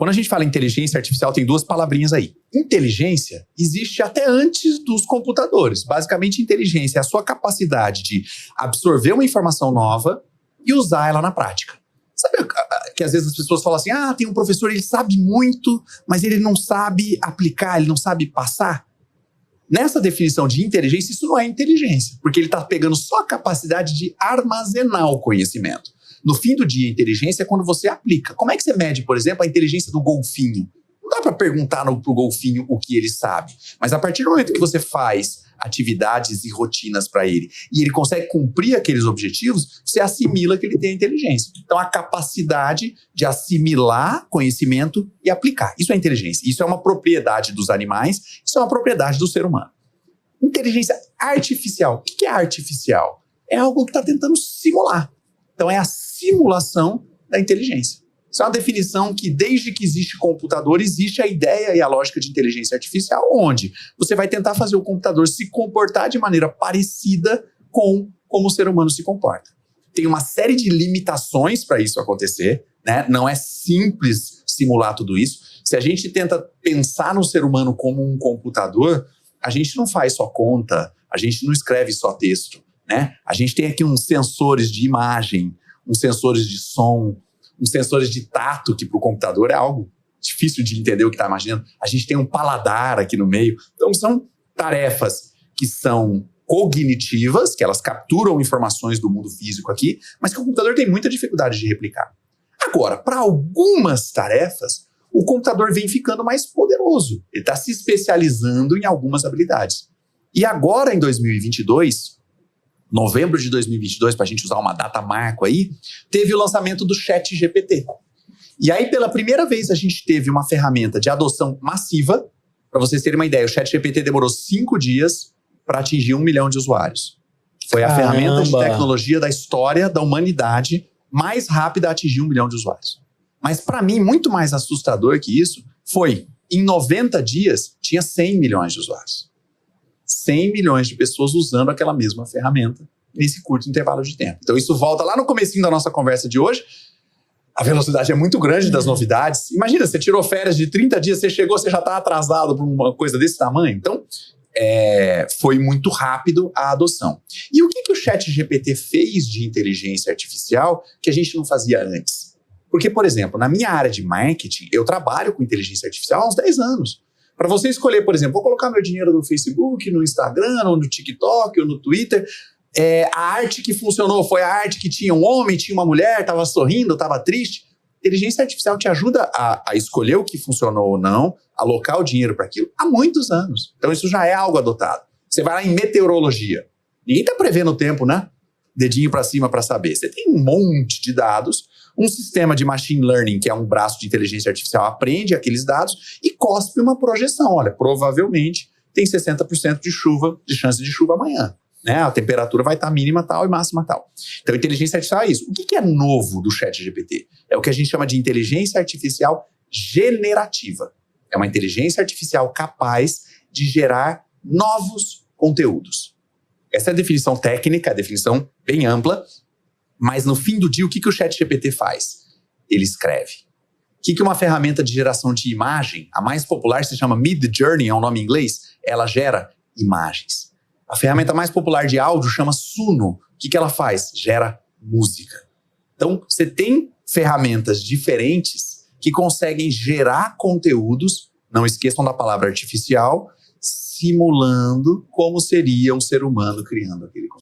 Quando a gente fala inteligência artificial, tem duas palavrinhas aí. Inteligência existe até antes dos computadores. Basicamente, inteligência é a sua capacidade de absorver uma informação nova e usar ela na prática. Sabe que às vezes as pessoas falam assim, tem um professor, ele sabe muito, mas ele não sabe aplicar, ele não sabe passar? Nessa definição de inteligência, isso não é inteligência, porque ele está pegando só a capacidade de armazenar o conhecimento. No fim do dia, inteligência é quando você aplica. Como é que você mede, por exemplo, a inteligência do golfinho? Não dá para perguntar pro golfinho o que ele sabe. Mas a partir do momento que você faz atividades e rotinas para ele, e ele consegue cumprir aqueles objetivos, você assimila que ele tem a inteligência. Então, a capacidade de assimilar conhecimento e aplicar. Isso é inteligência. Isso é uma propriedade dos animais, isso é uma propriedade do ser humano. Inteligência artificial. O que é artificial? É algo que está tentando simular. Então, é a simulação da inteligência. Isso é uma definição que, desde que existe computador, existe a ideia e a lógica de inteligência artificial, onde você vai tentar fazer o computador se comportar de maneira parecida com como o ser humano se comporta. Tem uma série de limitações para isso acontecer, né? Não é simples simular tudo isso. Se a gente tenta pensar no ser humano como um computador, a gente não faz só conta, a gente não escreve só texto, né? A gente tem aqui uns sensores de imagem, uns sensores de som, uns sensores de tato, que para o computador é algo difícil de entender o que está imaginando. A gente tem um paladar aqui no meio. Então, são tarefas que são cognitivas, que elas capturam informações do mundo físico aqui, mas que o computador tem muita dificuldade de replicar. Agora, para algumas tarefas, o computador vem ficando mais poderoso. Ele está se especializando em algumas habilidades. E agora, em 2022... novembro de 2022, para a gente usar uma data marco aí, teve o lançamento do ChatGPT. E aí, pela primeira vez, a gente teve uma ferramenta de adoção massiva. Para vocês terem uma ideia, o ChatGPT demorou 5 dias para atingir 1 milhão de usuários. Foi a ferramenta de tecnologia da história da humanidade mais rápida a atingir 1 milhão de usuários. Mas, para mim, muito mais assustador que isso foi, em 90 dias, tinha 100 milhões de usuários. 100 milhões de pessoas usando aquela mesma ferramenta nesse curto intervalo de tempo. Então isso volta lá no comecinho da nossa conversa de hoje. A velocidade é muito grande das novidades. Imagina, você tirou férias de 30 dias, você chegou, você já está atrasado por uma coisa desse tamanho. Então, foi muito rápido a adoção. E o que o ChatGPT fez de inteligência artificial que a gente não fazia antes? Porque, por exemplo, na minha área de marketing, eu trabalho com inteligência artificial há uns 10 anos. Para você escolher, por exemplo, vou colocar meu dinheiro no Facebook, no Instagram, ou no TikTok, ou no Twitter. A arte que funcionou foi a arte que tinha um homem, tinha uma mulher, estava sorrindo, estava triste. Inteligência artificial te ajuda a escolher o que funcionou ou não, alocar o dinheiro para aquilo há muitos anos. Então isso já é algo adotado. Você vai lá em meteorologia. Ninguém está prevendo o tempo, né? Dedinho para cima para saber. Você tem um monte de dados. Um sistema de machine learning, que é um braço de inteligência artificial, aprende aqueles dados e cospe uma projeção. Olha, provavelmente tem 60% de chance de chuva amanhã. Né? A temperatura vai estar mínima tal e máxima tal. Então, inteligência artificial é isso. O que é novo do ChatGPT? É o que a gente chama de inteligência artificial generativa. É uma inteligência artificial capaz de gerar novos conteúdos. Essa é a definição técnica, a definição bem ampla. Mas no fim do dia, o que o ChatGPT faz? Ele escreve. O que uma ferramenta de geração de imagem, a mais popular se chama Midjourney, é um nome em inglês, ela gera imagens. A ferramenta mais popular de áudio chama Suno. O que ela faz? Gera música. Então, você tem ferramentas diferentes que conseguem gerar conteúdos, não esqueçam da palavra artificial, simulando como seria um ser humano criando aquele